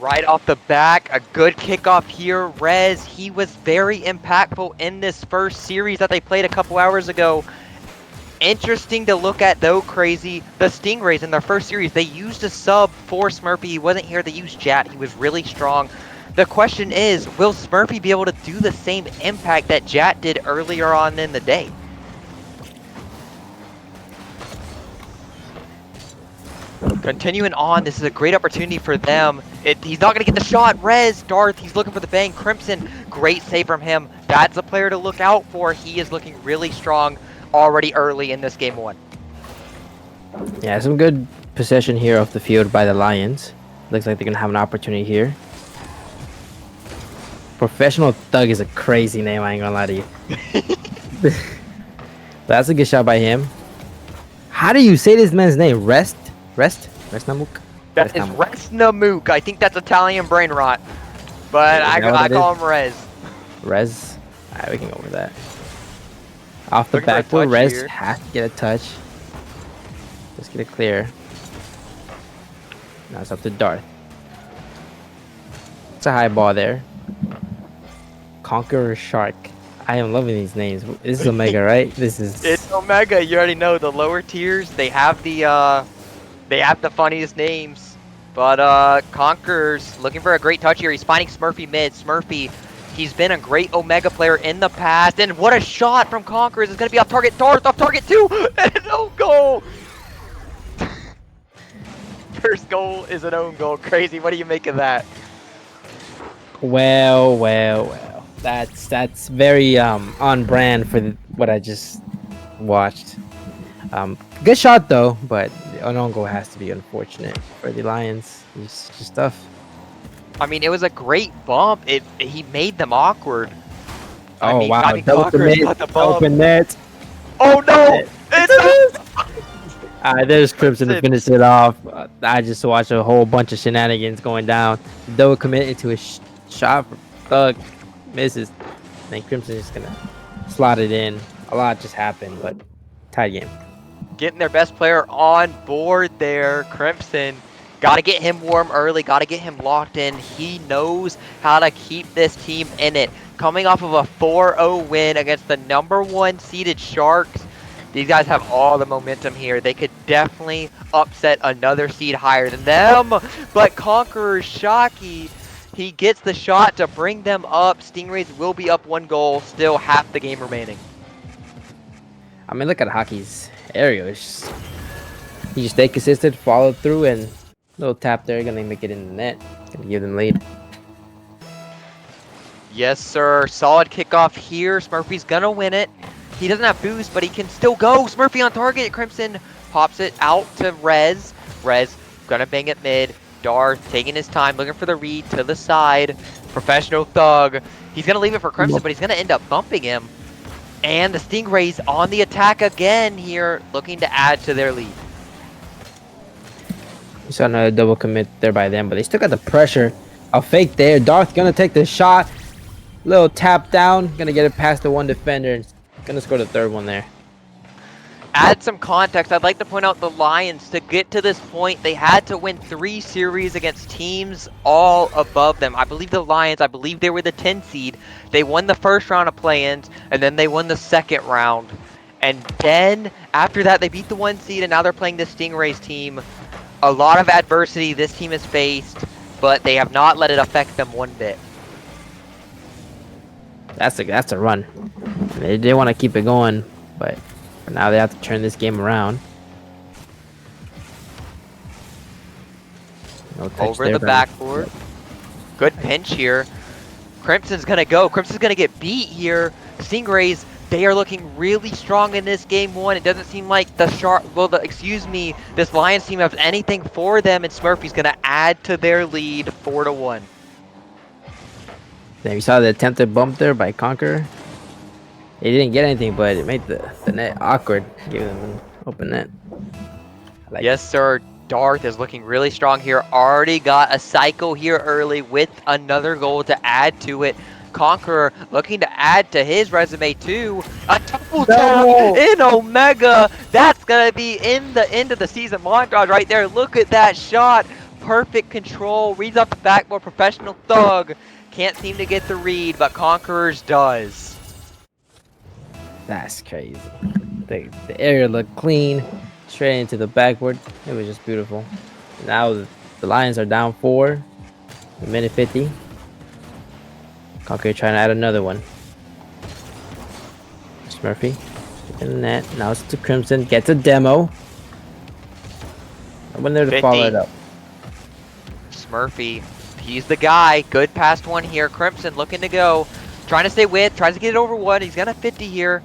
Right off the back, a good kickoff here. Rez, he was very impactful in this first series that they played a couple hours ago. Interesting to look at though, Crazy. The Stingrays in their first series, they used a sub for Smurfy. He wasn't here. They used Jat. He was really strong. The question is, will Smurfy be able to do the same impact that Jat did earlier on in the day? Continuing on, this is a great opportunity for them. He's not going to get the shot. Rez, Darth, he's looking for the bang. Crimson, great save from him. That's a player to look out for. He is looking really strong already early in this game one. Yeah, some good possession here off the field by the Lions. Looks like they're going to have an opportunity here. Professional Thug is a crazy name, I ain't going to lie to you. That's a good shot by him. How do you say this man's name? Rest Namuk? That is Resnamook. I think that's Italian brain rot. But I call him Rez. Rez? Alright, we can go with that. Off the backboard, Rez here. Has to get a touch. Let's get it clear. Now it's up to Darth. It's a high ball there. Conqueror Shark. I am loving these names. This is Omega, right? It's Omega. You already know the lower tiers. They have the funniest names. But Conqueror's looking for a great touch here. He's finding Smurfy mid. Smurfy, he's been a great Omega player in the past. And what a shot from Conquerors. It's going to be off target. Darth off target too. And an own goal. First goal is an own goal. Crazy. What do you make of that? Well. That's very on brand for what I just watched. Good shot though, but an own goal has to be unfortunate for the Lions. It's just tough. I mean, it was a great bump. He made them awkward. Wow! Double commit, open net. Oh no! There's Crimson to finish it off. I just watched a whole bunch of shenanigans going down. Double commit into a shot for Thug. Misses. Then Crimson is gonna slot it in. A lot just happened, but tied game. Getting their best player on board there, Crimson. Got to get him warm early. Got to get him locked in. He knows how to keep this team in it. Coming off of a 4-0 win against the #1 seeded Sharks. These guys have all the momentum here. They could definitely upset another seed higher than them. But Conqueror Shocky, he gets the shot to bring them up. Stingrays will be up 1 goal. Still half the game remaining. I mean, look at Hockey's aerial. You just stay consistent, follow through, and little tap there. Gonna make it in the net. Gonna give them lead. Yes, sir. Solid kickoff here. Smurfy's gonna win it. He doesn't have boost, but he can still go. Smurfy on target. Crimson pops it out to Rez. Rez gonna bang it mid. Darth taking his time, looking for the read to the side. Professional Thug. He's going to leave it for Crimson, but he's going to end up bumping him. And the Stingrays on the attack again here, looking to add to their lead. You saw another double commit there by them, but they still got the pressure. A fake there. Darth going to take the shot. Little tap down. Going to get it past the one defender. And going to score the third one there. Add some context, I'd like to point out the Lions, to get to this point, they had to win 3 series against teams all above them. I believe the Lions, they were the 10 seed. They won the first round of play-ins, and then they won the second round. And then, after that, they beat the 1 seed, and now they're playing the Stingrays team. A lot of adversity this team has faced, but they have not let it affect them one bit. That's a run. They want to keep it going, but for now they have to turn this game around. No over the backboard. Good pinch here. Crimson's gonna go. Crimson's gonna get beat here. Stingrays, they are looking really strong in this game one. It doesn't seem like this Lions team has anything for them, and Smurfy's gonna add to their lead 4-1. Then you saw the attempted bump there by Conqueror. He didn't get anything, but it made the net awkward, giving them an open net. Yes, sir. Darth is looking really strong here. Already got a cycle here early with another goal to add to it. Conqueror looking to add to his resume too. A double tap in Omega. That's going to be in the end of the season montage right there. Look at that shot. perfect control. Reads off the backboard. Professional Thug can't seem to get the read, but Conquerors does. That's crazy. The area looked clean, straight into the backboard. It was just beautiful. Now the Lions are down 4, a minute 50. Conquer trying to add another one. Smurfy in the net. Now it's to Crimson. Gets a demo. I went there to follow 50. it up. Smurfy, he's the guy. Good past one here. Crimson looking to go. Trying to stay with. Tries to get it over one. He's got a 50 here.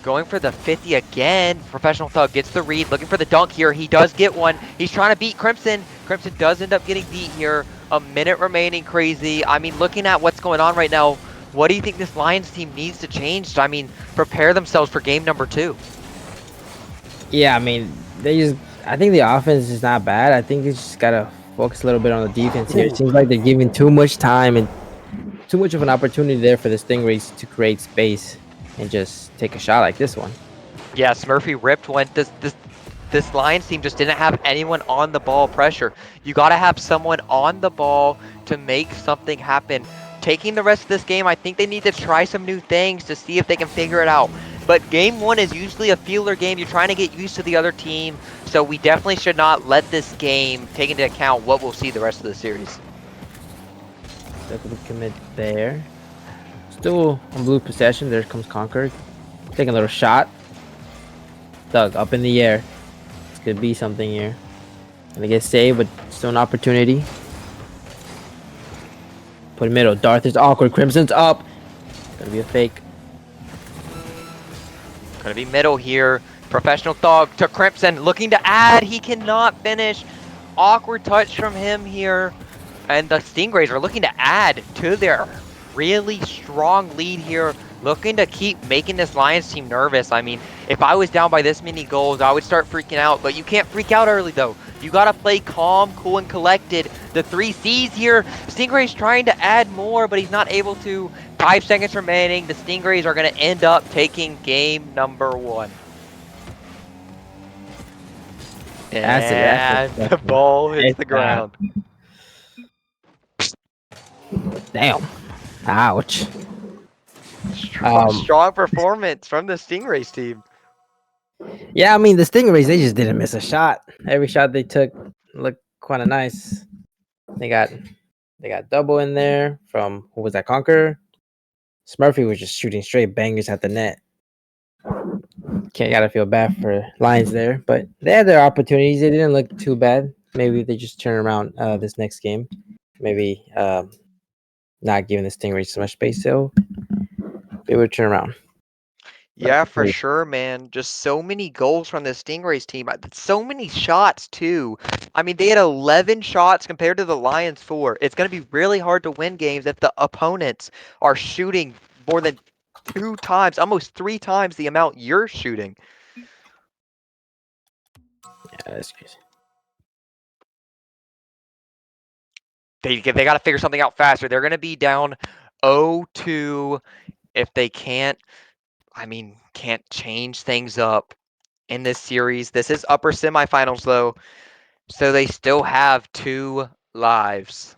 Going for the 50 again. Professional Thug gets the read. Looking for the dunk here. He does get one. He's trying to beat Crimson. Crimson does end up getting beat here. A minute remaining. Crazy. I mean, looking at what's going on right now, what do you think this Lions team needs to change to, I mean, prepare themselves for game number 2? Yeah, I mean, I think the offense is not bad. I think they just gotta focus a little bit on the defense here. It seems like they're giving too much time and too much of an opportunity there for the Stingrays to create space and just take a shot like this one. Yeah, Smurfy ripped one. This Lions team just didn't have anyone on the ball pressure. You got to have someone on the ball to make something happen. Taking the rest of this game, I think they need to try some new things to see if they can figure it out. But game 1 is usually a feeler game. You're trying to get used to the other team. So we definitely should not let this game take into account what we'll see the rest of the series. Double commit there. Still on blue possession. There comes Conquer. Taking a little shot. Thug up in the air. This could be something here. Gonna get saved, but still an opportunity. Put middle. Darth is awkward. Crimson's up. Gonna be a fake. Gonna be middle here. Professional Thug to Crimson. Looking to add. He cannot finish. Awkward touch from him here. And the Stingrays are looking to add to their really strong lead here. Looking to keep making this Lions team nervous. I mean, if I was down by this many goals, I would start freaking out. But you can't freak out early, though. You got to play calm, cool, and collected. The 3 C's here. Stingrays trying to add more, but he's not able to. 5 seconds remaining. The Stingrays are going to end up taking game number 1. And the ball hits the ground. Damn. Ouch. Strong performance from the Stingrays team. Yeah, I mean, the Stingrays, they just didn't miss a shot. Every shot they took looked kind of nice. They got double in there from, who was that, Conqueror? Smurfy was just shooting straight bangers at the net. Gotta feel bad for Lions there, but they had their opportunities. They didn't look too bad. Maybe they just turn around this next game. Maybe not giving the Stingrays so much space, so they would turn around. Yeah, for sure, man. Just so many goals from the Stingrays team. So many shots, too. I mean, they had 11 shots compared to the Lions 4. It's going to be really hard to win games if the opponents are shooting more than 2 times, almost 3 times the amount you're shooting. Yeah, that's crazy. They got to figure something out faster. They're going to be down 0-2 if they can't change things up in this series. This is upper semifinals, though, so they still have 2 lives.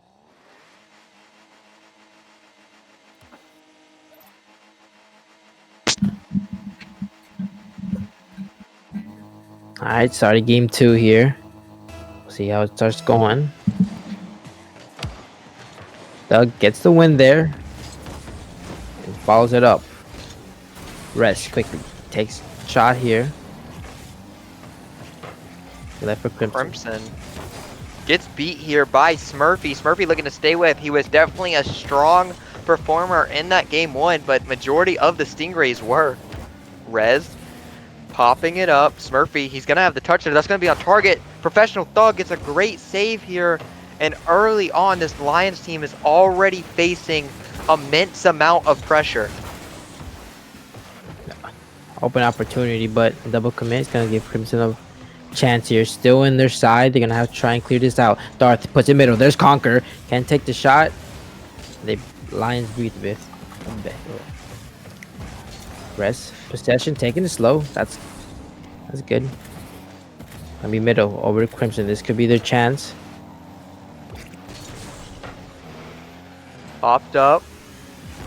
All right, started game 2 here. We'll see how it starts going. Doug gets the win there and follows it up. Rest quickly. Takes shot here. Left for Crimson gets beat here by Smurfy. Smurfy looking to stay with. He was definitely a strong performer in that game 1, but majority of the Stingrays were. Rez popping it up. Smurfy, he's going to have the touch there. That's going to be on target. Professional Thug gets a great save here. And early on, this Lions team is already facing immense amount of pressure. Open opportunity, but double commit is going to give Crimson a chance here. Still in their side. They're going to have to try and clear this out. Darth puts it middle. There's Conquer. Can't take the shot. The Lions breathe a bit. Rest. Possession. Taking it slow. That's good. I mean, middle over to Crimson. This could be their chance. Popped up.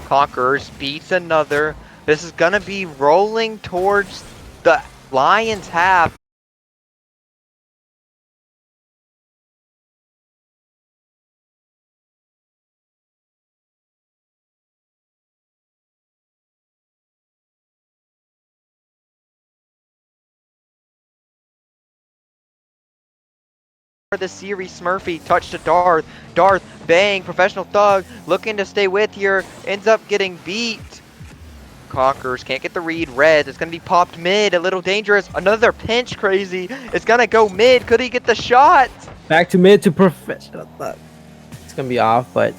Conquerors beats another. This is going to be rolling towards the Lions half. For the series, Smurfy touch to Darth. Darth, bang, professional thug, looking to stay with here, ends up getting beat. Conquerors can't get the read. Red, it's going to be popped mid, a little dangerous. Another pinch crazy. It's going to go mid. Could he get the shot? Back to mid to professional. It's gonna be off, but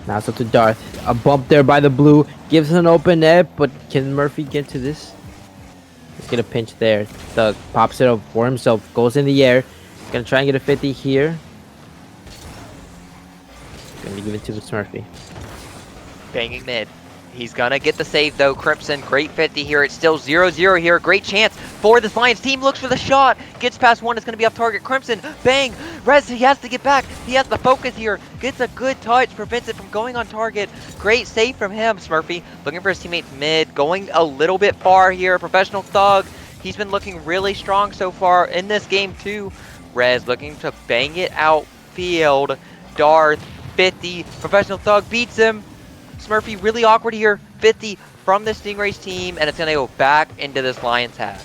now it's up to Darth. A bump there by the blue gives an open net, but can Murphy get to this? Let's get a pinch there. Thug pops it up for himself, goes in the air. Gonna try and get a 50 here. Gonna be given to Smurfy. Banging mid. He's gonna get the save though. Crimson, great 50 here. It's still 0-0 here. Great chance for this Lions team. Looks for the shot. Gets past one. It's gonna be off target. Crimson, bang. Rez, he has to get back. He has the focus here. Gets a good touch. Prevents it from going on target. Great save from him. Smurfy looking for his teammates mid. Going a little bit far here. Professional thug. He's been looking really strong so far in this game too. Rez looking to bang it out field. Darth, 50. Professional thug beats him. Smurfy really awkward here. 50 from the Stingrays team, and it's going to go back into this Lions half.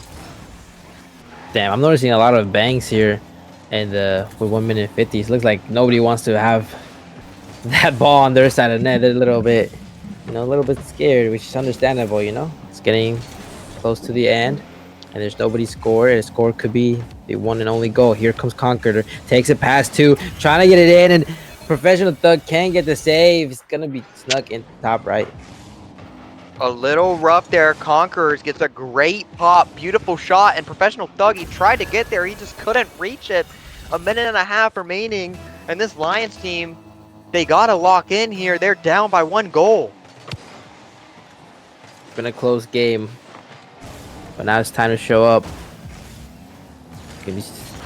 Damn, I'm noticing a lot of bangs here, and with 1 minute 50s, looks like nobody wants to have that ball on their side of the net. They're a little bit, a little bit scared, which is understandable. It's getting close to the end, and there's nobody score. And the score could be the one and only goal. Here comes Conqueror, takes it past two, trying to get it in, and Professional Thug can't get the save. It's gonna be snuck in top right. A little rough there. Conquerors gets a great pop, beautiful shot, and Professional Thug, he tried to get there, he just couldn't reach it. A minute and a half remaining, and this Lions team, they gotta lock in here. They're down by 1 goal. It's been a close game, but now it's time to show up. Gonna be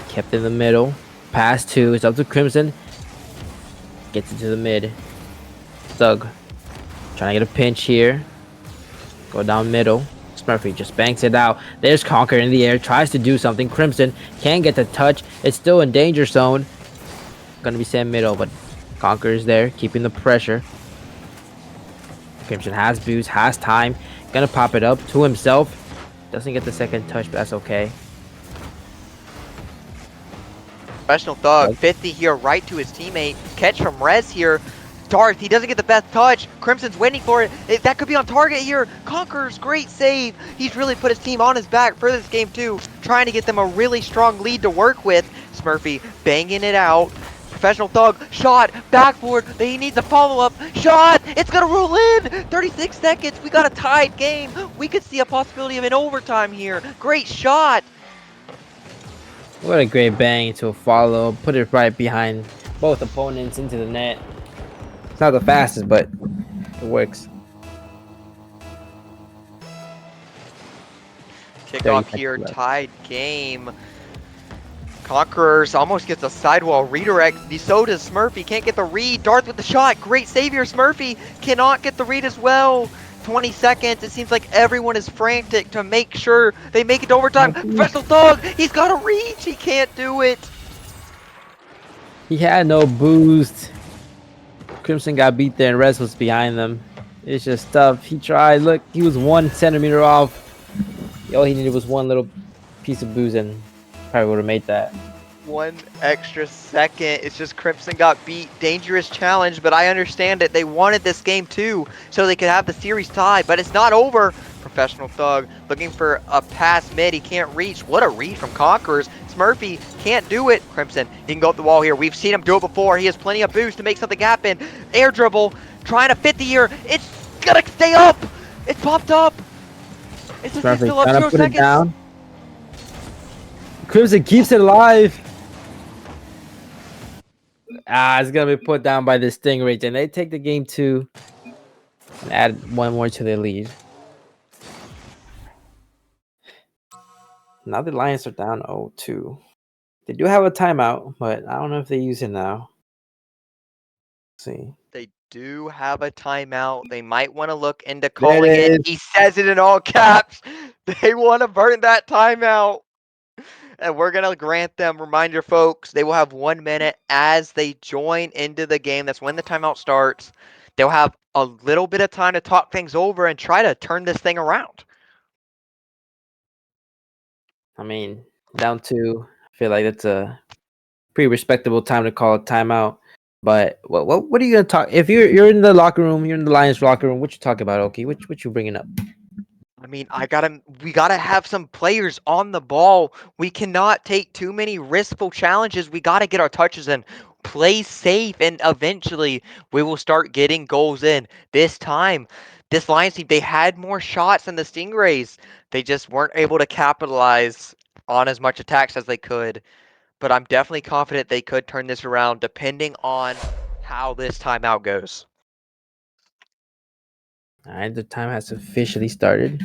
kept in the middle. Pass two. It's up to Crimson. Gets into the mid. Thug trying to get a pinch here. Go down middle. Smurfy just banks it out. There's Conquer in the air. Tries to do something. Crimson can't get the touch. It's still in danger zone. Gonna be sent middle, but Conquer is there, keeping the pressure. Crimson has boost, has time. Gonna pop it up to himself. Doesn't get the second touch, but that's okay. Professional Thug, 50 here, right to his teammate. Catch from Rez here. Darth, he doesn't get the best touch. Crimson's waiting for it. That could be on target here. Conqueror's great save. He's really put his team on his back for this game too, trying to get them a really strong lead to work with. Smurfy banging it out. Professional Thug, shot, backboard. He needs a follow-up. Shot! It's gonna roll in! 36 seconds. We got a tied game. We could see a possibility of an overtime here. Great shot. What a great bang to a follow. Put it right behind both opponents into the net. It's not the fastest, but it works. Kickoff here, tied game. Conquerors almost gets a sidewall redirect. So does Smurfy. Can't get the read. Darth with the shot. Great savior. Smurfy cannot get the read as well. 20 seconds. It seems like everyone is frantic to make sure they make it to overtime. Professional Thug. He's got a reach. He can't do it. He had no boost. Crimson got beat there and Rez was behind them. It's just tough. He tried. Look, he was 1 centimeter off. All he needed was one little piece of booze and probably would have made that. 1 extra second. It's just Crimson got beat. Dangerous challenge, but I understand it. They wanted this game too, so they could have the series tied, but it's not over. Professional Thug looking for a pass mid. He can't reach. What a read from Conquerors. Smurfy can't do it. Crimson, he can go up the wall here. We've seen him do it before. He has plenty of boost to make something happen. Air dribble, trying to fit the year. It's gonna stay up. It's popped up. It's still up 0 seconds. Down. Crimson keeps it alive. It's gonna be put down by the Stingrays, and they take the game 2 and add 1 more to their lead. Now the Lions are down 0-2. They do have a timeout, but I don't know if they use it now. Let's see. They do have a timeout. They might want to look into There calling it it. is. He says it in all caps. They want to burn that timeout. And we're going to grant them. Reminder, folks, they will have 1 minute as they join into the game. That's when the timeout starts. They'll have a little bit of time to talk things over and try to turn this thing around. I mean, down 2. I feel like that's a pretty respectable time to call a timeout. But what are you gonna talk? If you're in the locker room, you're in the Lions locker room. What you talking about? Okay, what you bringing up? I mean, we gotta have some players on the ball. We cannot take too many riskful challenges. We gotta get our touches in, play safe, and eventually we will start getting goals in. This time, this Lions team, they had more shots than the Stingrays. They just weren't able to capitalize on as much attacks as they could. But I'm definitely confident they could turn this around depending on how this timeout goes. All right, the time has officially started.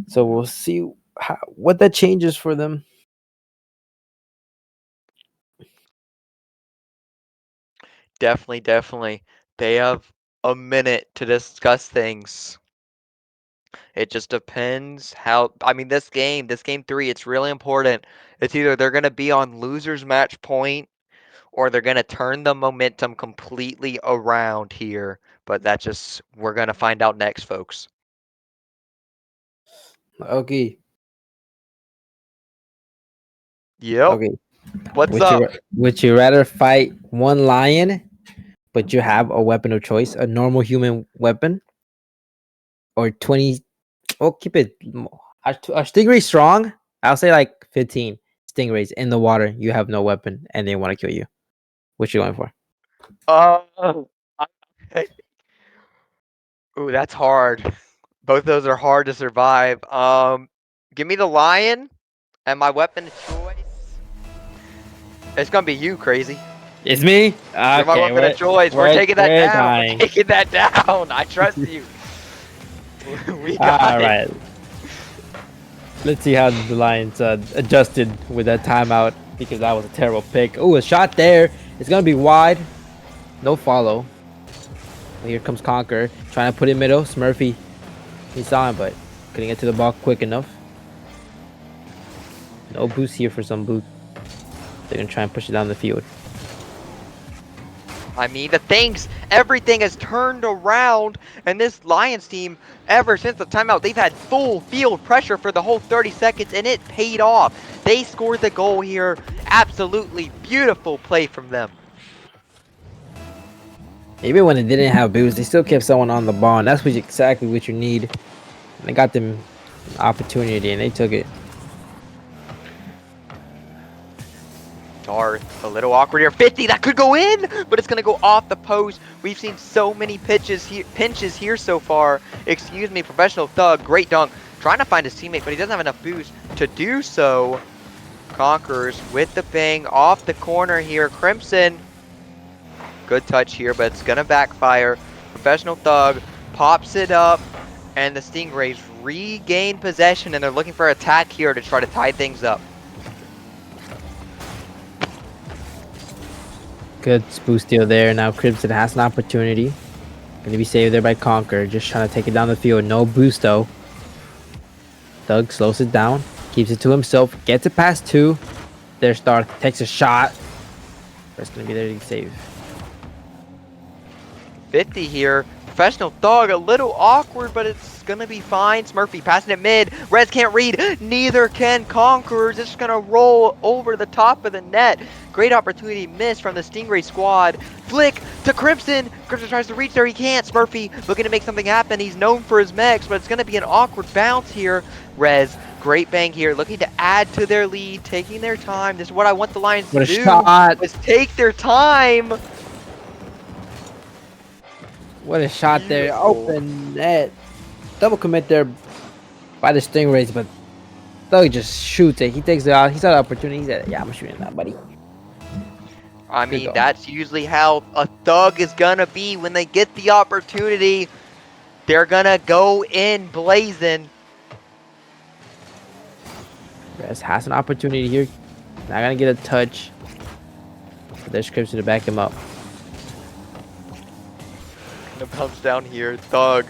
So we'll see what that changes for them. Definitely. They have a minute to discuss things. It just depends how. I mean, this game 3, it's really important. It's either they're going to be on loser's match point or they're going to turn the momentum completely around here. But we're going to find out next, folks. Okay, Yep. okay. What's up? Would you rather fight one lion, but you have a weapon of choice, a normal human weapon, or 20? Oh, keep it. Are stingrays strong? I'll say like 15 stingrays in the water. You have no weapon, and they want to kill you. What you going for? Uh, ooh, that's hard. Both of those are hard to survive. Give me the lion and my weapon of choice. It's gonna be you, crazy. It's me. You're my Okay, weapon of choice. We're taking that we're down. We're dying. taking that down. I trust you. We got All it. right. Let's see how the Lions adjusted with that timeout because that was a terrible pick. Oh, a shot there. It's gonna be wide. No follow. But here comes Conquer trying to put it middle. Smurfy, he saw him, but couldn't get to the ball quick enough. No boost here for some boot. They're gonna try and push it down the field. I mean, everything has turned around, and this Lions team, ever since the timeout, they've had full field pressure for the whole 30 seconds, and it paid off. They scored the goal here. Absolutely beautiful play from them. Even when it didn't have boost, they still kept someone on the ball, and that's exactly what you need. And they got them an opportunity, and they took it. Darth, a little awkward here. 50, that could go in, but it's going to go off the post. We've seen so many pinches here so far. Excuse me, Professional Thug, great dunk. Trying to find his teammate, but he doesn't have enough boost to do so. Conquers with the bang off the corner here. Crimson, good touch here, but it's going to backfire. Professional Thug pops it up, and the Stingrays regain possession, and they're looking for attack here to try to tie things up. Good boost steal there. Now Crimson has an opportunity. Going to be saved there by Conquer. Just trying to take it down the field. No boost though. Doug slows it down. Keeps it to himself. Gets it past 2. Their star takes a shot. That's going to be there to save. 50 here. Professional Thug, a little awkward, but it's going to be fine. Smurfy passing it mid. Reds can't read. Neither can Conquerors. It's going to roll over the top of the net. Great opportunity missed from the Stingray squad. Flick to Crimson. Crimson tries to reach there. He can't. Smurfy looking to make something happen. He's known for his mechs, but it's going to be an awkward bounce here. Reds, great bang here. Looking to add to their lead. Taking their time. This is what I want the Lions to do. Shot. Is take their time. What a shot there. Open net. Double commit there by the Stingrays, but Thug just shoots it. He takes it out. He saw the opportunity. He said, yeah, I'm shooting that, buddy. I mean, that's usually how a Thug is going to be when they get the opportunity. They're going to go in blazing. Rez has an opportunity here. Not gonna get a touch. But there's Crimson to back him up. Gonna bounce down here. Thug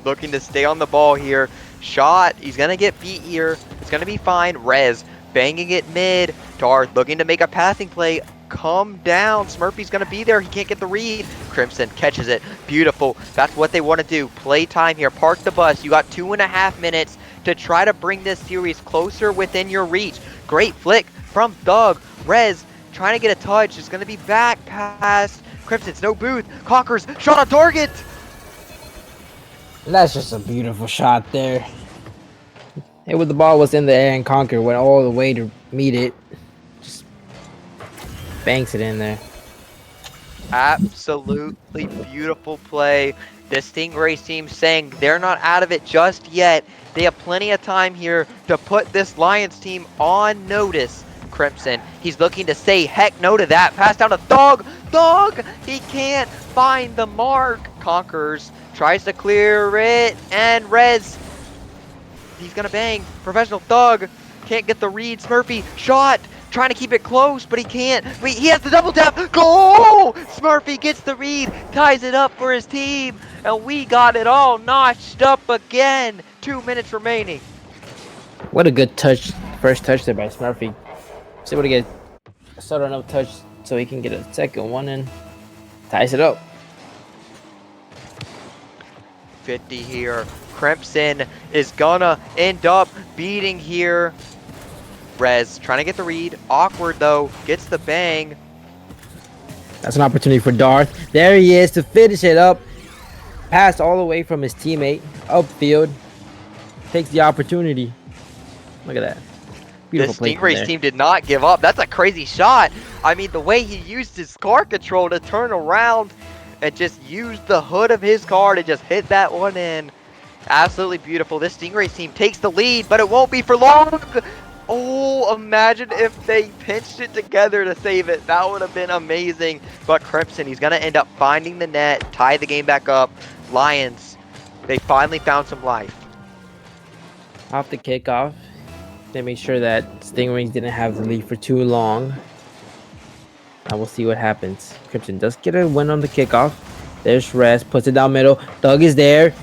looking to stay on the ball here. Shot. He's gonna get beat here. It's gonna be fine. Rez banging it mid. Darth looking to make a passing play. Come down. Smurfy's gonna be there. He can't get the read. Crimson catches it. Beautiful. That's what they want to do. Play time here. Park the bus. You got 2.5 minutes to try to bring this series closer within your reach. Great flick from Thug. Rez trying to get a touch. It's gonna be back past Crimson's no booth. Conquers shot on target. That's just a beautiful shot there. It was the ball was in the air and Conquer went all the way to meet it. Just banks it in there. Absolutely beautiful play. The Stingrays team saying they're not out of it just yet. They have plenty of time here to put this Lions team on notice. Crimson, he's looking to say heck no to that. Pass down to Thug. Thug, he can't find the mark. Conquers, tries to clear it, and Rez, he's gonna bang. Professional Thug, can't get the read. Smurfy, shot. Trying to keep it close, but he can't. Wait, he has the double tap. Goal! Smurfy gets the read, ties it up for his team, and we got it all notched up again. 2 minutes remaining. What a good touch. First touch there by Smurfy. He's able to get a sudden enough touch so he can get a second one and ties it up. 50 here. Crimson is gonna end up beating here. Rez trying to get the read. Awkward though. Gets the bang. That's an opportunity for Darth. There he is to finish it up. Passed all the way from his teammate. Upfield. Takes the opportunity. Look at that. Beautiful The play from Stingrays there. team did not give up. That's a crazy shot. I mean, the way he used his car control to turn around and just use the hood of his car to just hit that one in. Absolutely beautiful. This Stingrays team takes the lead, but it won't be for long. Oh, imagine if they pinched it together to save it. That would have been amazing. But Crimson, he's going to end up finding the net, tie the game back up. Lions, they finally found some life. Off the kickoff. They made sure that Stingrays didn't have the lead for too long. Now we'll see what happens. Crimson does get a win on the kickoff. There's Rez, puts it down middle. Thug is there.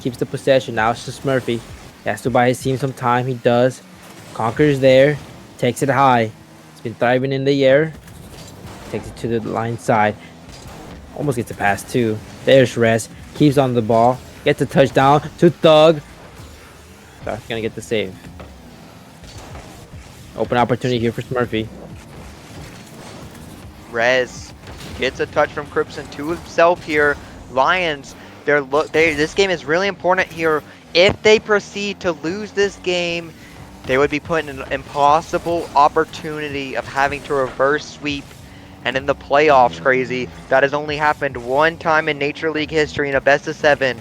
Keeps the possession. Now it's just Smurfy. He has to buy his team some time. He does. Conquer's there. Takes it high. He's been thriving in the air. Takes it to the line side. Almost gets a pass too. There's Rez. Keeps on the ball. Gets a touchdown to Thug. Thug's gonna get the save. Open opportunity here for Smurfy. Rez gets a touch from Crimson to himself here. Lions, this game is really important here. If they proceed to lose this game, they would be put in an impossible opportunity of having to reverse sweep. And in the playoffs, crazy, that has only happened one time in Nature League history in a best of 7.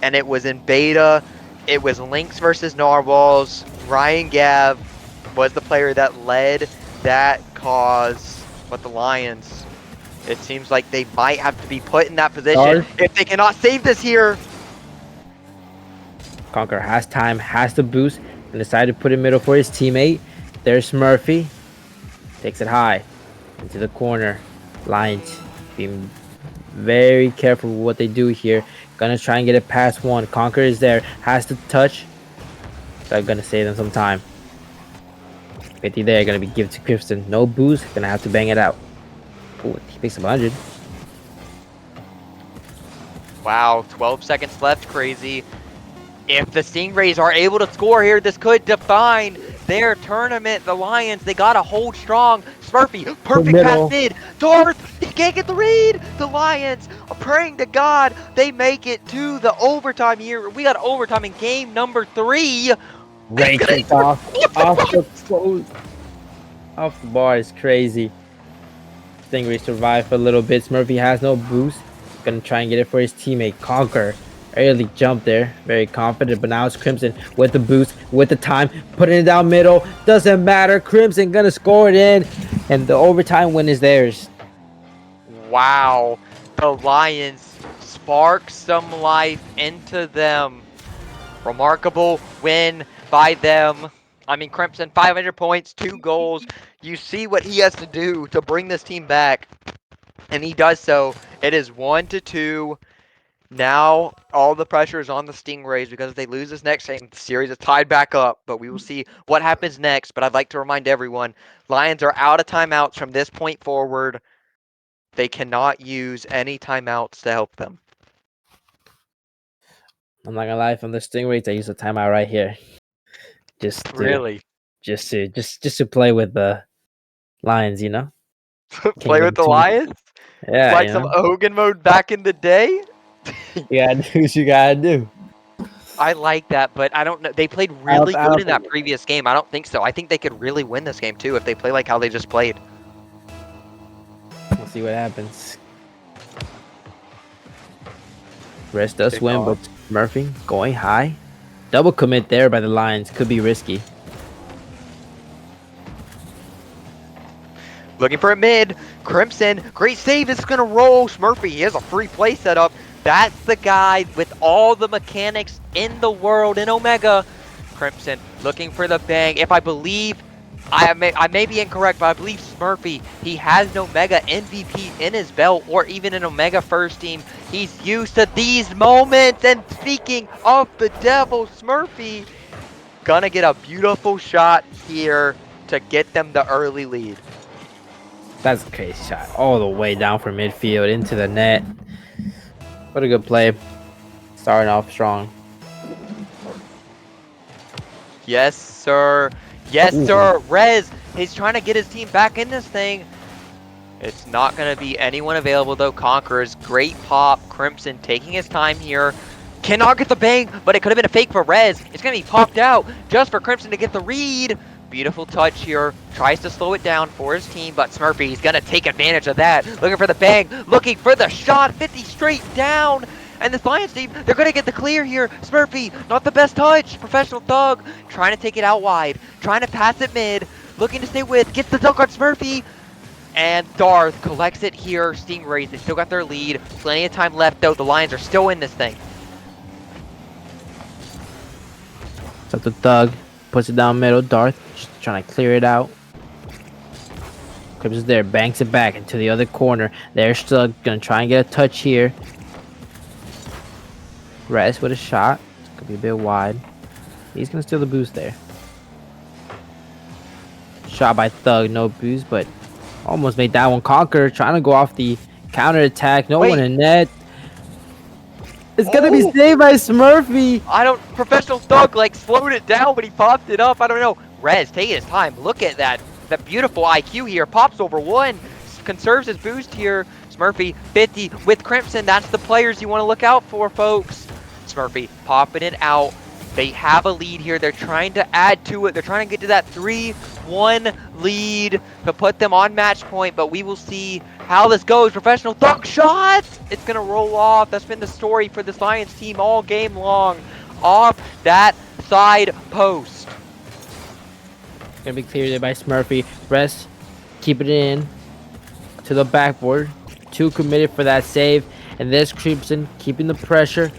And it was in beta. It was Lynx versus Narwhals. Ryan Gav was the player that led that cause. But the Lions, it seems like they might have to be put in that position if they cannot save this here. Conquer has time, has the boost, and decided to put it middle for his teammate. There's Murphy. Takes it high into the corner. Lions being very careful with what they do here. Gonna try and get it past one. Conquer is there. Has to touch. They're gonna save them some time. 50 there. Gonna be given to Crimson. No boost. Gonna have to bang it out. Ooh, he picks up 100. Wow, 12 seconds left, crazy. If the Stingrays are able to score here, this could define their tournament. The Lions, they gotta hold strong. Smurfy, perfect pass mid. Darth, he can't get the read. The Lions are praying to God they make it to the overtime here. We got overtime in game number 3. Great kick off. Off the bar is crazy. Stingray survived for a little bit. Smurfy has no boost. Gonna try and get it for his teammate. Conquer. Early jump there. Very confident. But now it's Crimson with the boost, with the time. Putting it down middle. Doesn't matter. Crimson gonna score it in. And the overtime win is theirs. Wow. The Lions spark some life into them. Remarkable win by them. I mean, Crimson, 500 points, 2 goals. You see what he has to do to bring this team back, and he does so. It is 1-2. Now all the pressure is on the Stingrays because if they lose this next game, the series is tied back up. But we will see what happens next. But I'd like to remind everyone, Lions are out of timeouts from this point forward. They cannot use any timeouts to help them. I'm not gonna lie, from the Stingrays, I use a timeout right here. Just to Really? just to play with the Lions, you know? Can't Play give with them the too much. Lions? Yeah, Like you some know? Hogan mode back in the day? You gotta do what you gotta do. I like that, but I don't know. They played really I good don't in that think previous game. I don't think so. I think they could really win this game too if they play like how they just played. we'll see what happens. Rest does Big win, dog. but Murphy going high. Double commit there by the Lions could be risky. Looking for a mid. Crimson. Great save. It's going to roll. Smurfy. He has a free play set up. That's the guy with all the mechanics in the world in Omega. Crimson looking for the bang. If I believe, I may be incorrect, but I believe Smurfy, he has an Omega MVP in his belt or even an Omega first team. He's used to these moments. And speaking of the devil, Smurfy gonna get a beautiful shot here to get them the early lead. That's a crazy shot. All the way down from midfield into the net. What a good play. Starting off strong. Yes, sir. Yes, Ooh. sir. Rez, he's trying to get his team back in this thing. It's not going to be anyone available, though. Conquerors, great pop. Crimson taking his time here. Cannot get the bang, but it could have been a fake for Rez. It's going to be popped out just for Crimson to get the read. Beautiful touch here. Tries to slow it down for his team, but Smurfy, he's going to take advantage of that. Looking for the bang, looking for the shot. 50 straight down. And the Lions team, they're going to get the clear here. Smurfy, not the best touch. Professional Thug, trying to take it out wide. Trying to pass it mid. Looking to stay with. Gets the dunk on Smurfy. And Darth collects it here. Stingrays, they still got their lead. Plenty of time left, though. The Lions are still in this thing. So the Thug puts it down middle. Darth just trying to clear it out. Crips is there, banks it back into the other corner. There's Thug gonna try and get a touch here. Rez with a shot. It's gonna be a bit wide. He's gonna steal the boost there. Shot by Thug, no boost, but almost made that one. Conquer trying to go off the counter attack. No one in net. It's gonna be saved by Smurfy. Professional Thug like slowed it down, but he popped it up. I don't know. Rez taking his time. Look at that. That beautiful IQ here. Pops over one. Conserves his boost here. Smurfy 50 with Crimson. That's the players you want to look out for, folks. Smurfy popping it out. They have a lead here. They're trying to add to it. They're trying to get to that 3-1 lead to put them on match point, but we will see how this goes. Professional Thug shot! It's going to roll off. That's been the story for this Lions team all game long. Off that side post. Gonna be cleared there by Smurfy. Rest, keep it in to the backboard. 2 committed for that save. And there's Crimson keeping the pressure.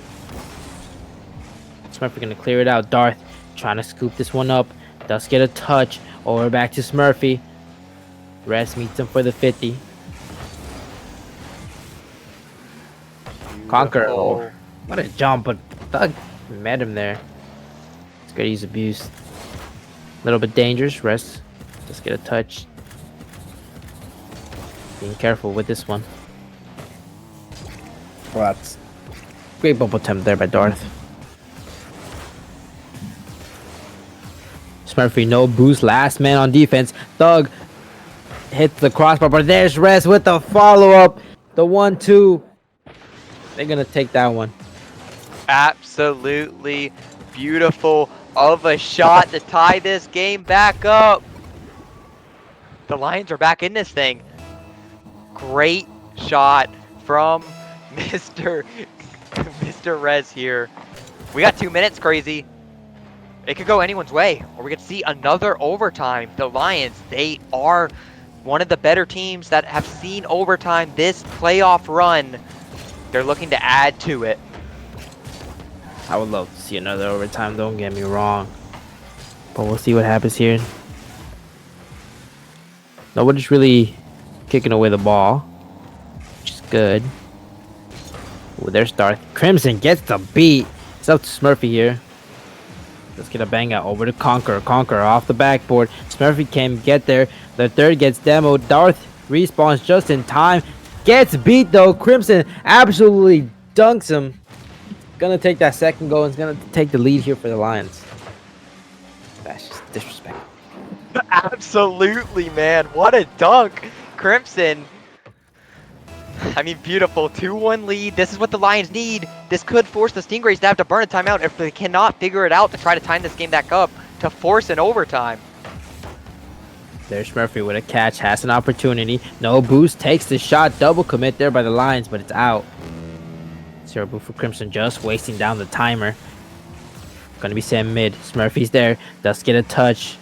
Smurfy gonna clear it out. Darth trying to scoop this one up. Does get a touch. Over back to Smurfy. Rest meets him for the 50. Conquer. Oh, what a jump, but Thug met him there. It's good to use a boost. A little bit dangerous. Rest. Just get a touch. Being careful with this one. Well, that's great bubble attempt there by Darth. Smurfy, no boost. Last man on defense. Thug hits the crossbar, but there's Rest with the follow-up. The 1-2. They're going to take that one. Absolutely beautiful of a shot to tie this game back up. The Lions are back in this thing. Great shot from Mr. Rez here. We got 2 minutes, crazy. It could go anyone's way, or we could see another overtime. The Lions, they are one of the better teams that have seen overtime this playoff run. They're looking to add to it. I would love to see another overtime, don't get me wrong. But we'll see what happens here. Nobody's really kicking away the ball, which is good. Ooh, there's Darth. Crimson gets the beat. It's up to Smurfy here. Let's get a bang out over to Conqueror. Conqueror off the backboard. Smurfy can get there. The third gets demoed. Darth respawns just in time. Gets beat though. Crimson absolutely dunks him. Gonna take that second goal and is gonna take the lead here for the Lions. That's just disrespectful. Absolutely, man. What a dunk. Crimson. I mean, beautiful. 2-1 lead. This is what the Lions need. This could force the Stingrays to have to burn a timeout if they cannot figure it out to try to time this game back up to force an overtime. There's Murphy with a catch, has an opportunity. No boost, takes the shot. Double commit there by the Lions, but it's out. Zero boost for Crimson, just wasting down the timer. Gonna be sent mid. Smurfy's there, does get a touch.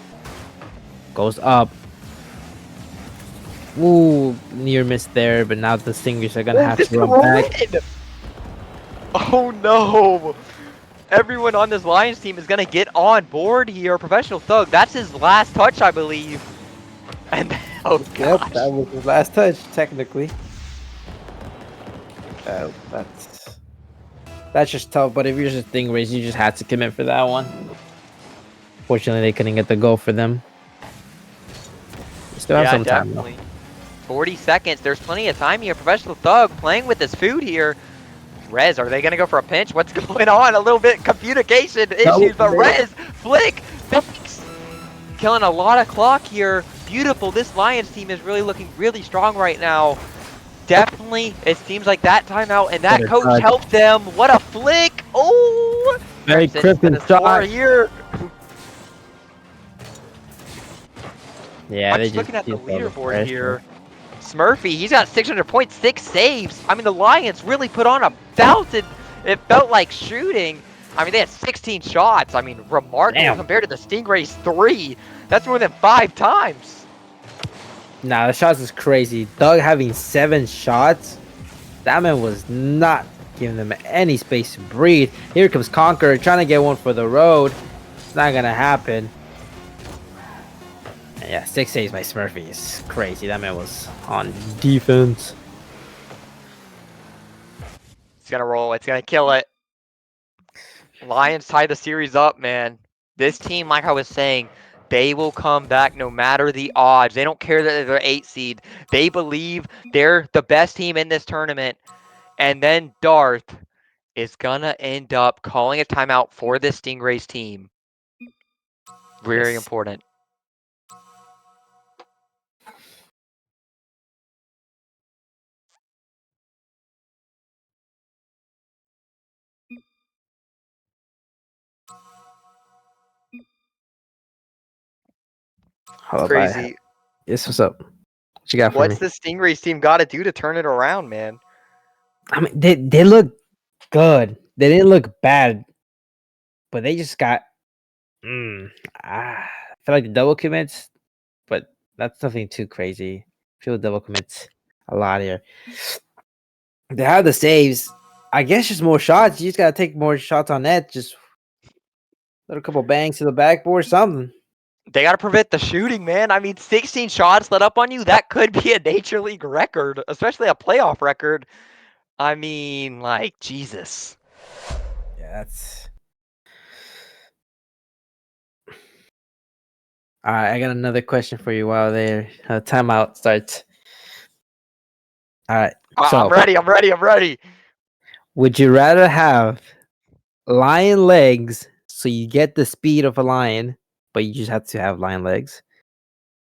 Goes up. Ooh, near miss there, but now the Stingers are gonna have to run back. Oh no! Everyone on this Lions team is gonna get on board here. Professional Thug, that's his last touch, I believe. And oh gosh. Yep, that was his last touch, technically. That's just tough, but if you're just Stingrays, you just had to commit for that one. Fortunately, they couldn't get the goal for them. We still have some time, though. 40 seconds. There's plenty of time here. Professional Thug playing with his food here. Rez, are they going to go for a pinch? What's going on? A little bit communication issues, but Rez, flick, thanks. Killing a lot of clock here. Beautiful. This Lions team is really looking really strong right now. Definitely, it seems like that timeout and that coach helped them. What a flick. Oh, very Crimson shot here. Yeah, I'm just looking at the leaderboard here. Smurfy, he's got 600 points, 6 saves. I mean, the Lions really put on a belted. It felt like shooting. I mean, they had 16 shots. I mean, remarkable compared to the Stingrays 3. That's more than 5 times. Nah, the shots is crazy. Doug having 7 shots. That man was not giving them any space to breathe. Here comes Conqueror trying to get one for the road. It's not gonna happen. Yeah, 6 saves by Smurfy is crazy. That man was on defense. It's gonna roll. It's gonna kill it. Lions tie the series up, man. This team, like I was saying, they will come back no matter the odds. They don't care that they're 8 seed. They believe they're the best team in this tournament. And then Darth is gonna end up calling a timeout for this Stingrays team. Very important. Crazy. Yes, what's up? What you got for me? What's the Stingrays team got to do to turn it around, man? I mean, they look good. They didn't look bad, but they just got. I feel like the double commits, but that's nothing too crazy. I feel the double commits a lot here. They have the saves. I guess just more shots. You just gotta take more shots on net. Just let a couple bangs to the backboard, something. They got to prevent the shooting, man. I mean, 16 shots let up on you, that could be a Nature League record, especially a playoff record. I mean, like, Jesus. Yeah, that's... All right, I got another question for you while their timeout starts. All right. So, I'm ready. Would you rather have lion legs so you get the speed of a lion, but you just have to have lion legs?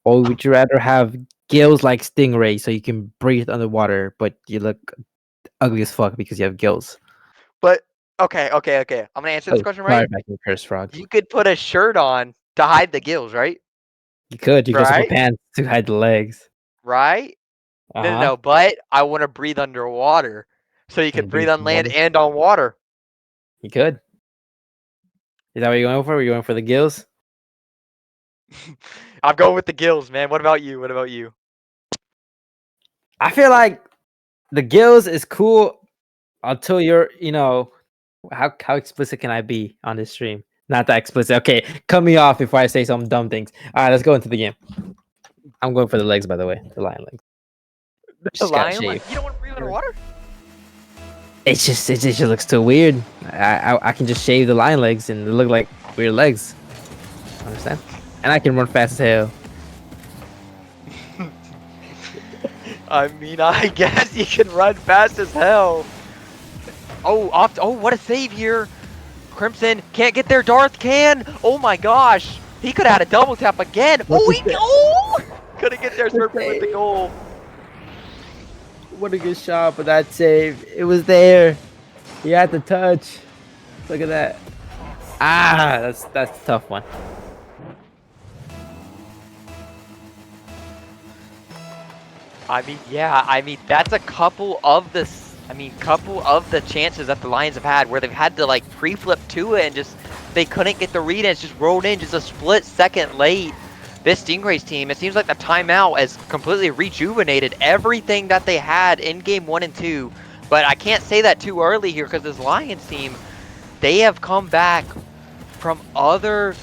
Or would you rather have gills like Stingray so you can breathe underwater, but you look ugly as fuck because you have gills? But, okay. I'm going to answer this question right. Back in Curse Frog. You could put a shirt on to hide the gills, right? You could just put pants to hide the legs. Right? No, but I want to breathe underwater. So you can breathe on land and on water. You could. Is that what you're going for? Are you going for the gills? I'm going with the gills, man. What about you? I feel like the gills is cool until you're, how explicit can I be on this stream? Not that explicit. Okay, cut me off before I say some dumb things. All right, let's go into the game. I'm going for the legs, by the way. The lion legs. The Just gotta lion, shave. you don't want to breathe underwater? It just looks too weird. I can just shave the lion legs and they look like weird legs. Understand? And I can run fast as hell. I mean, I guess you can run fast as hell. Oh, oh, what a save here. Crimson can't get there. Darth can. Oh my gosh. He could have had a double tap again. Couldn't get there. Smurfy with the goal. What a good shot, but that save. It was there. He had the touch. Look at that. Ah, that's a tough one. I mean, yeah, I mean, that's a couple of couple of the chances that the Lions have had where they've had to like pre-flip to it and just they couldn't get the read and it's just rolled in just a split second late. This Stingrays team, it seems like the timeout has completely rejuvenated everything that they had in game 1 and 2. But I can't say that too early here because this Lions team, they have come back from other,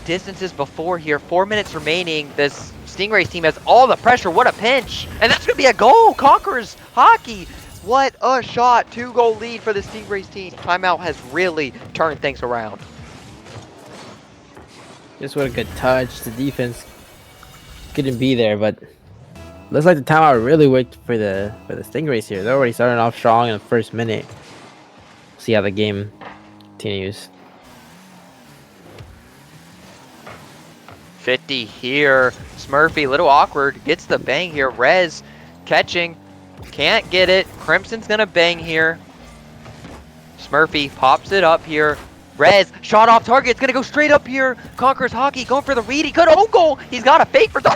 distances before here. 4 minutes remaining. This Stingrays team has all the pressure. What a pinch. And that's going to be a goal. Conquers hockey. What a shot. 2-goal lead for the Stingrays team. Timeout has really turned things around. Just what a good touch. The defense couldn't be there, but looks like the timeout really worked for the Stingrays here. They're already starting off strong in the first minute. See how the game continues. 50 here. Smurfy, a little awkward. Gets the bang here. Rez catching. Can't get it. Crimson's going to bang here. Smurfy pops it up here. Rez, shot off target. It's going to go straight up here. Conquers hockey. Going for the read. He could own goal. He's got a fake for the...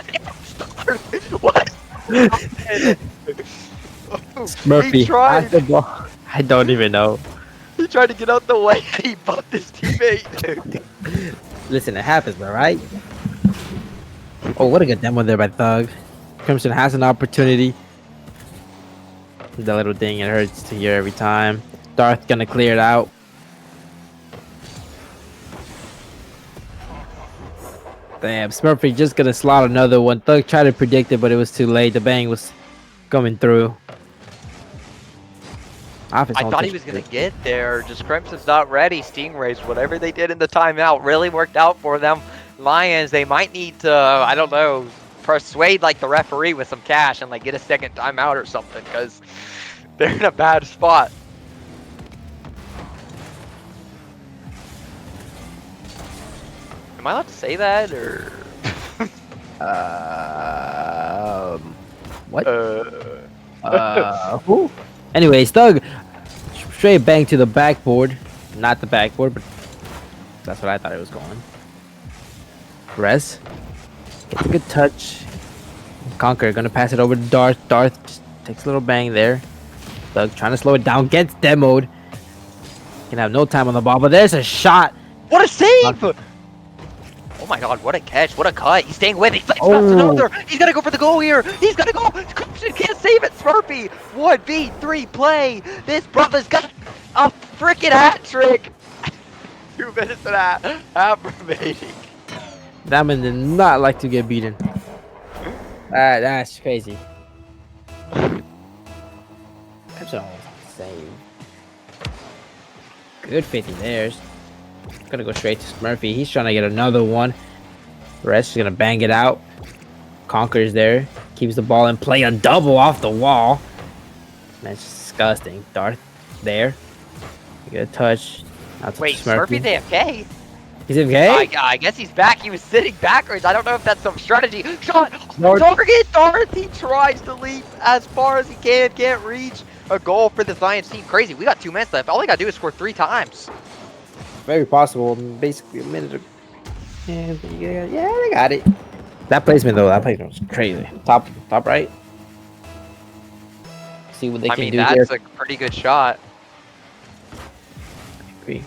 What? Smurfy. I don't even know. He tried to get out the way. He bumped his teammate. Listen, it happens, all right? Oh, what a good demo there by Thug. Crimson has an opportunity. That little thing, it hurts to hear every time. Darth gonna clear it out. Damn, Smurfy just gonna slot another one. Thug tried to predict it, but it was too late. The bang was coming through. I thought he was going to get there. Just Crimson's not ready. Stingrays, whatever they did in the timeout really worked out for them. Lions, they might need to, I don't know, persuade like the referee with some cash and like get a second timeout or something because they're in a bad spot. Am I allowed to say that or? What? Who? Anyways, Thug straight bang to the backboard. Not the backboard, but that's what I thought it was going. Rez gets a good touch. Conquer gonna pass it over to Darth. Darth just takes a little bang there. Thug trying to slow it down. Gets demoed. Can have no time on the ball, but there's a shot. What a save! Oh my god, what a catch, what a cut. He's staying with it. He's another. He's gonna go for the goal here. He's gonna go. Crimson can't save it. Smurfy. 1v3 play. This brother's got a freaking hat trick. 2 minutes of that. Half remaining. That man did not like to get beaten. That's crazy. Crimson almost save. Good 50 there. Gonna go straight to Smurfy. He's trying to get another one. Rest is gonna bang it out. Conquers there. Keeps the ball in play. A double off the wall. That's disgusting. Darth there. Good touch. Wait, Smurfy's AFK? He's AFK? I guess he's back. He was sitting backwards. I don't know if that's some strategy. Shot! Target! Darth! He tries to leap as far as he can. Can't reach. A goal for the Lions team. Crazy. We got 2 minutes left. All they gotta do is score 3 times. Very possible. Basically a minute. Yeah, they got it. That placement though, that placement was crazy. Top right. See what they can do that's here. a pretty good shot. Agree.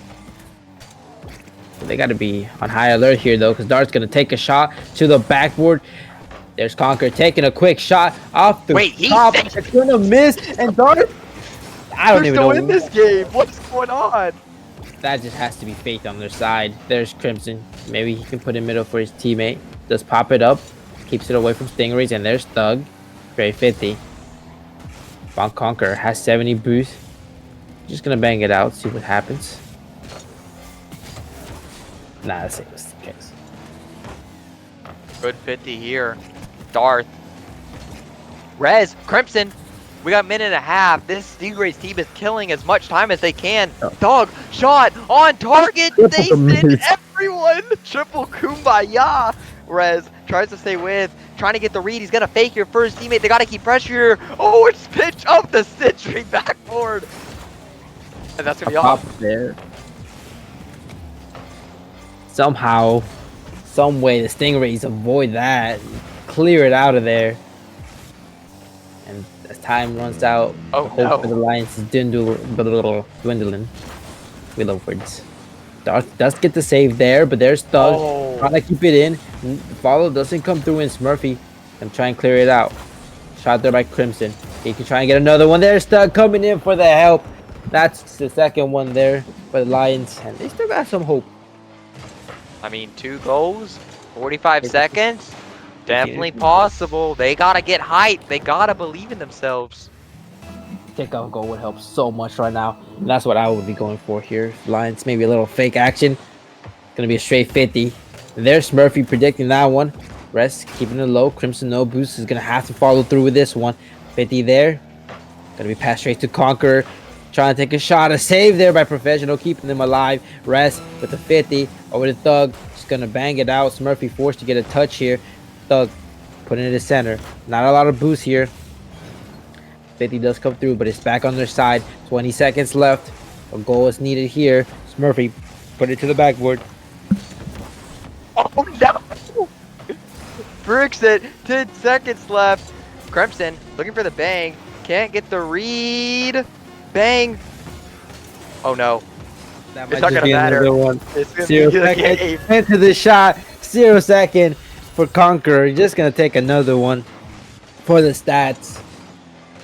They got to be on high alert here though, because Dart's gonna take a shot to the backboard. There's Conquer taking a quick shot off the top. It's gonna miss, and Dart. I don't even know. They're still in this game. What's going on? that just has to be faith on their side. There's Crimson. Maybe he can put in middle for his teammate. Just pop it up. Keeps it away from Stingrays. And there's Thug. Great 50. Von Conquer has 70 boost. Just gonna bang it out. See what happens. Nah, that's it. That's the case. Good 50 here. Darth. Rez, Crimson. We got a minute and a half. This Stingrays team is killing as much time as they can. Dog, shot, on target. They send everyone. Triple kumbaya. Rez tries to stay with, trying to get the read. He's going to fake your first teammate. They got to keep pressure here. Oh, it's pitch up the Sentry backboard. And that's going to be off. There. Somehow, some way, the Stingrays avoid that. Clear it out of there. And as time runs out, oh, hope no. for the Lions is dwindling. Willowwards. Darth does get the save there, but there's Thug. Oh. Trying to keep it in. Follow doesn't come through, and Smurfy can try and clear it out. Shot there by Crimson. He can try and get another one. There's Thug coming in for the help. That's the second one there for the Lions, and they still got some hope. I mean, 2 goals, 45 seconds. Definitely possible. They gotta get hyped. They gotta believe in themselves. Takeout goal would help so much right now. And that's what I would be going for here. Lions, maybe a little fake action. Gonna be a straight 50. There's Smurfy predicting that one. Rest keeping it low. Crimson no boost is gonna have to follow through with this one. 50 there. Gonna be passed straight to Conqueror. Trying to take a shot. A save there by Professional, keeping them alive. Rest with the 50 over the Thug. Just gonna bang it out. Smurfy forced to get a touch here. Thug putting it in the center. Not a lot of boost here. 50 does come through, but it's back on their side. 20 seconds left. A goal is needed here. Smurfy put it to the backboard. Oh no! Bricks it. 10 seconds left. Crimson looking for the bang. Can't get the read. Bang. Oh no. That It's not gonna matter. One. It's gonna 0 be the seconds game. into the shot. 0 second for Conqueror. You're just gonna take another one for the stats.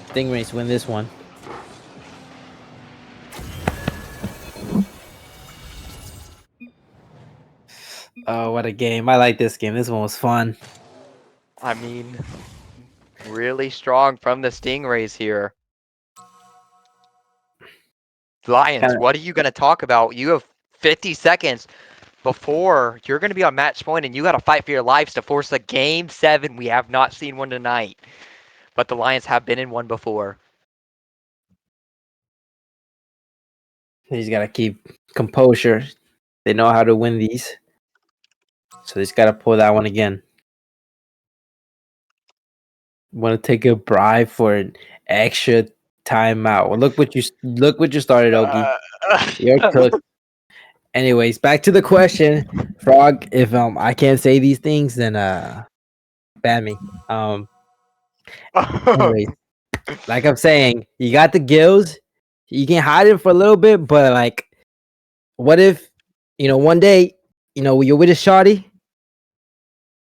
Stingrays win this one. Oh, what a game. I like this game. This one was fun. I mean, really strong from the Stingrays here. Lions, what are you going to talk about? You have 50 seconds before you're going to be on match point, and you got to fight for your lives to force a game 7. We have not seen one tonight, but the Lions have been in one before. He's got to keep composure. They know how to win these. So he's got to pull that one again. Want to take a bribe for an extra timeout? Well, look what you started, Ogie. You're cooked. Anyways, back to the question, Frog. If I can't say these things, then ban me. Anyways, like I'm saying, you got the gills. You can hide it for a little bit, but like, what if one day you're with a shawty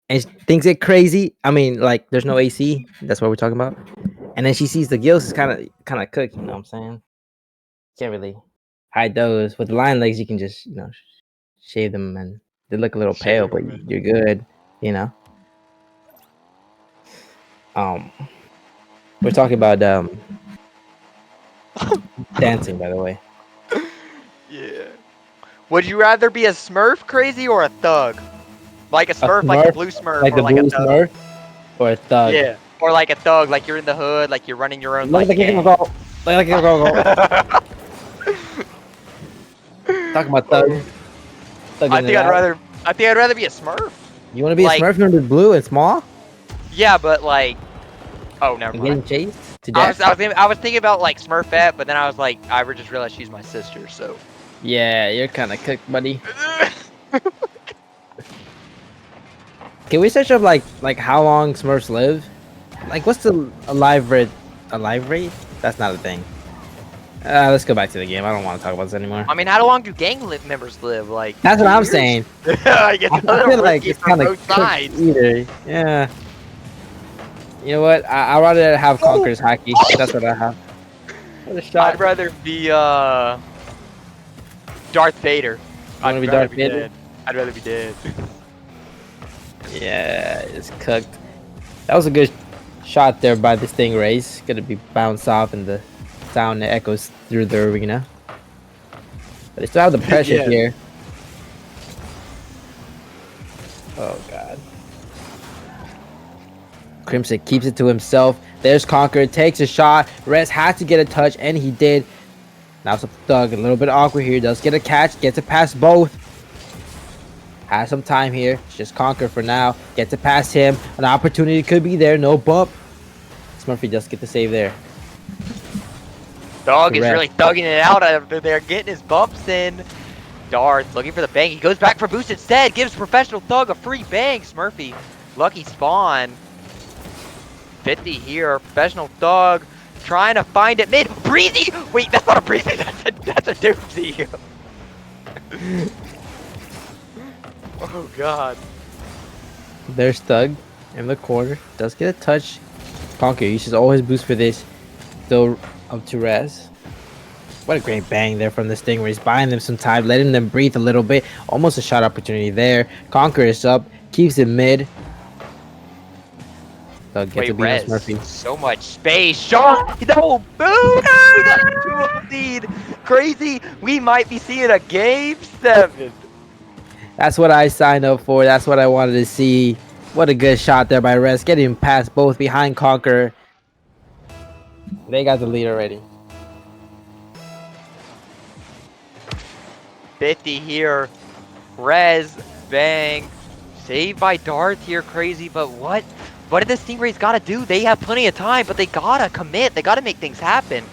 and things get crazy? I mean, like, there's no AC. That's what we're talking about. And then she sees the gills is kind of cooked. You know what I'm saying? Can't really hide those. With the lion legs, you can just shave them, and they look a little pale, but you're good. We're talking about dancing, by the way. Yeah. Would you rather be a Smurf crazy or a thug? Like a Smurf, like a blue Smurf, like or the like blue a thug? Smurf, or a thug? Yeah. Or like a thug, like you're in the hood, like you're running your own Like a gang. go. Like a go. Talking about thug. I think I'd rather be a Smurf. You want to be a Smurf? You want to be blue and small? Yeah, but like, oh, never Getting mind. chased to death. I was thinking about like Smurfette, but then I was like, I just realized she's my sister, so. Yeah, you're kind of cooked, buddy. Can we search up like how long Smurfs live? Like, what's the alive rate? Alive rate? That's not a thing. Let's go back to the game. I don't want to talk about this anymore. I mean, how long do gang members live? Like, that's what I'm saying. I feel like it's kind of either. Yeah. You know what? I'd rather have Conqueror's Hockey. That's what I have. What a shot. I'd rather be Darth Vader. You want to I'd be rather Darth be Vader? dead. I'd rather be dead. Yeah, it's cooked. That was a good shot there by the Stingrays. Gonna be bounced off and the sound echoes through the arena. But they still have the pressure Yeah. here. Oh god. Crimson keeps it to himself. There's Conquer, takes a shot. Rez had to get a touch, and he did. Now it's a Thug, a little bit awkward here. Does get a catch, gets it past both. Has some time here. It's just Conquer for now. Gets it past him. An opportunity could be there. No bump. Smurfy does get the save there. Dog is Rez. really thugging it out after they're getting his bumps in. Darth looking for the bang. He goes back for boost instead. Gives Professional Thug a free bang. Smurfy, lucky spawn. 50 here. Professional Thug trying to find it mid. Breezy! Wait, that's not a breezy. That's a doozy. Oh, God. There's Thug in the corner. Does get a touch. Conquer uses all his boost for this. Still up to Rez. What a great bang there from the Stingrays. Buying them some time. Letting them breathe a little bit. Almost a shot opportunity there. Conquer is up. Keeps it mid. Thug gets a beat on Smurfy. So much space. Shot! No! Boom! We got a 2-0 lead. Crazy. We might be seeing a game 7. That's what I signed up for. That's what I wanted to see. What a good shot there by Rez. Getting past both behind Conquer. They got the lead already. 50 here. Rez, bang. Saved by Darth here, crazy. But what did the Stingrays gotta do? They have plenty of time, but they gotta commit. They gotta make things happen.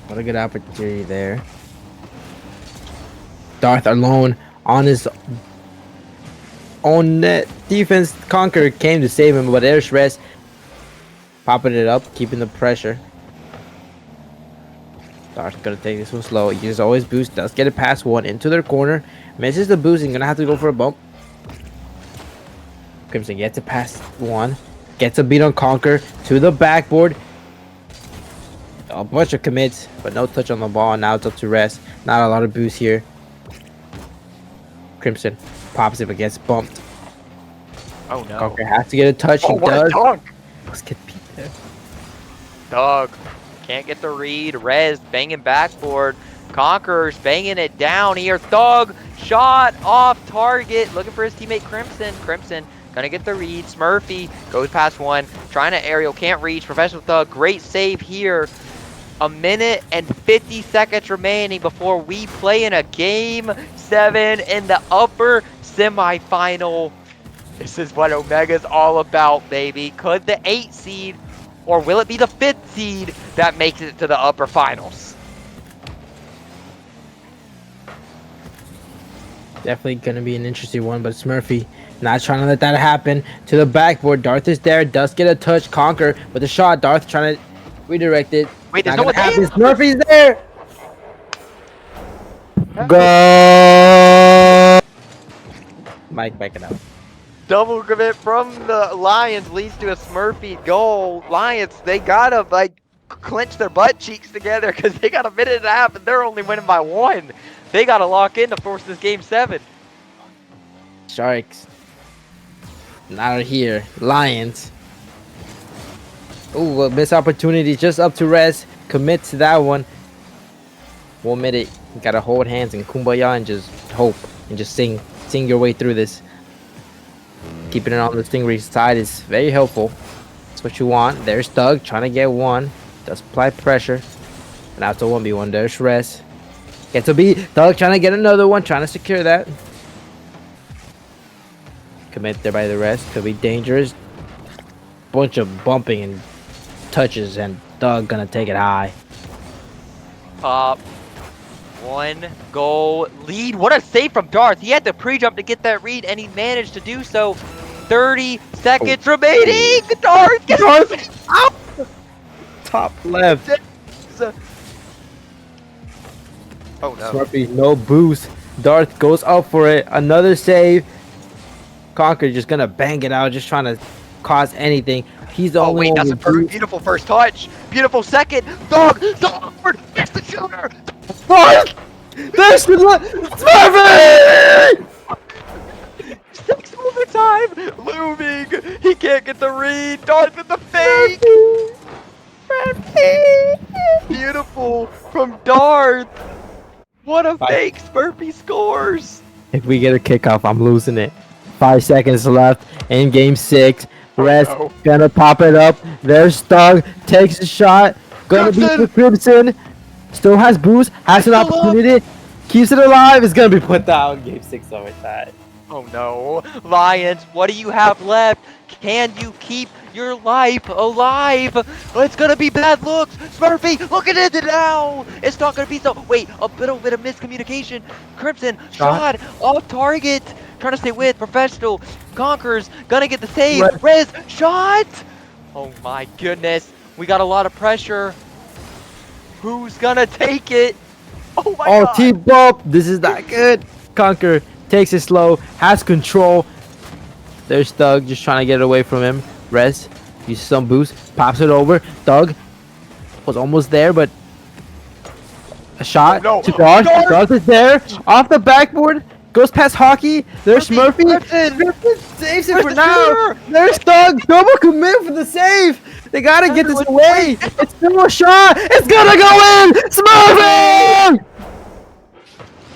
What a good opportunity there. Darth alone on his own net defense. Conquer came to save him, but there's Rez popping it up, keeping the pressure. Darth's gonna take this one slow. He uses always boost. Does get it past one into their corner. Misses the boost. He's gonna have to go for a bump. Crimson gets it past one. Gets a beat on Conquer to the backboard. A bunch of commits, but no touch on the ball. Now it's up to Rez. Not a lot of boost here. Crimson pops it but gets bumped. Oh no. Conquer has to get a touch. He what does. a dunk! Let's get beat there. Doug can't get the read. Rez banging backboard. Conqueror's banging it down here. Thug shot off target. Looking for his teammate Crimson. Crimson gonna get the read. Smurfy goes past one. Trying to aerial. Can't reach. Professional Thug. Great save here. A minute and 50 seconds remaining before we play in a game 7 in the upper semifinal. This is what Omega's all about, baby. Could the 8 seed, or will it be the 5th seed that makes it to the upper finals? Definitely gonna be an interesting one, but Smurfy not trying to let that happen. To the backboard, Darth is there, does get a touch. Conquer with a shot. Darth trying to redirect it. Wait, there's Not no gonna one there? happen. Smurfy's there. Go. Mike backing up. Double commit from the Lions leads to a Smurfy goal. Lions, they gotta like clench their butt cheeks together because they got a minute and a half and they're only winning by 1. They gotta lock in to force this game 7. Sharks. Not here. Lions. Ooh, a missed opportunity. Just up to Rez. Commit to that one. 1 minute. You gotta hold hands and kumbaya and just hope and just sing your way through this. Keeping it on the Stingray's side is very helpful. That's what you want. There's Doug trying to get one. Does apply pressure. And now it's a 1v1. There's Rez. Gets a beat. Doug trying to get another one. Trying to secure that. Commit there by the Rez. Could be dangerous. Bunch of bumping and touches, and Doug gonna take it high. Top 1 goal lead. What a save from Darth. He had to pre-jump to get that read, and he managed to do so. 30 seconds remaining. Darth gets out. Top left. Oh no. Smurfy, no boost. Darth goes up for it. Another save. Conquer just gonna bang it out, just trying to cost anything. He's the Oh only wait, one that's a with boost. beautiful first touch. Beautiful second. Dog, dog, it's the shooter. What? There's the Smurfy! Six overtime. Looming. He can't get the read. Dog with the fake. Smurfy! Smurfy! Beautiful from Darth. What a Five. fake. Smurfy scores. If we get a kickoff, I'm losing it. 5 seconds left in game 6. Oh Rest no. gonna pop it up. There's Stug, takes a shot. Gonna be for Crimson. Crimson. Still has boost, has It's an still up. opportunity. Keeps it alive. It's gonna be put down. Game 6 overtime. Oh no. Lions, what do you have left? Can you keep your life alive? It's gonna be bad looks. Smurfy, look at it now. It's not gonna be so. Wait, a little bit of miscommunication. Crimson, Shot. shot, off target. Trying to stay with Professional. Conquers, gonna get the save. Right. Rez, shot. Oh my goodness. We got a lot of pressure. Who's gonna take it? Oh my Oh, god. T-Bump. This is not good. Conquer takes it slow, has control. There's Thug just trying to get away from him. Rez uses some boost, pops it over. Thug was almost there, but a shot Oh, no. to Dodge. Dart! Dodge is there. Off the backboard. Goes past Hockey. There's Murphy. Crimson. Crimson saves it Where's for the now. shooter? There's Thug. Double commit for the save. They gotta get this Everyone- away. wait. It's still a shot. It's gonna go in. Smurfy!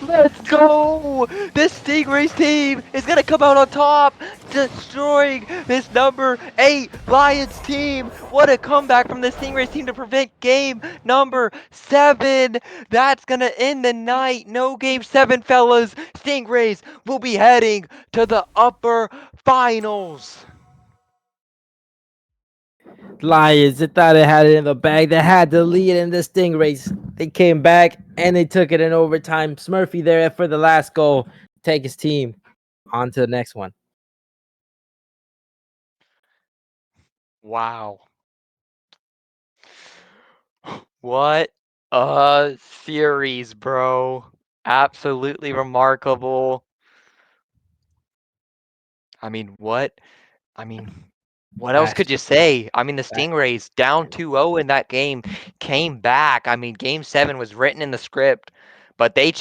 Let's go! This Stingrays team is gonna come out on top, destroying this number 8 Lions team. What a comeback from the Stingrays team to prevent game number 7. That's gonna end the night. No game 7, fellas. Stingrays will be heading to the upper finals. Lions, they thought they had it in the bag. They had the lead in the Stingrays. They came back and they took it in overtime. Smurfy there for the last goal. Take his team on to the next one. Wow. What a series, bro. Absolutely remarkable. I mean, what? I mean, what else Fast, could you say? I mean, the fast. Stingrays down 2-0 in that game came back. I mean, game 7 was written in the script, but they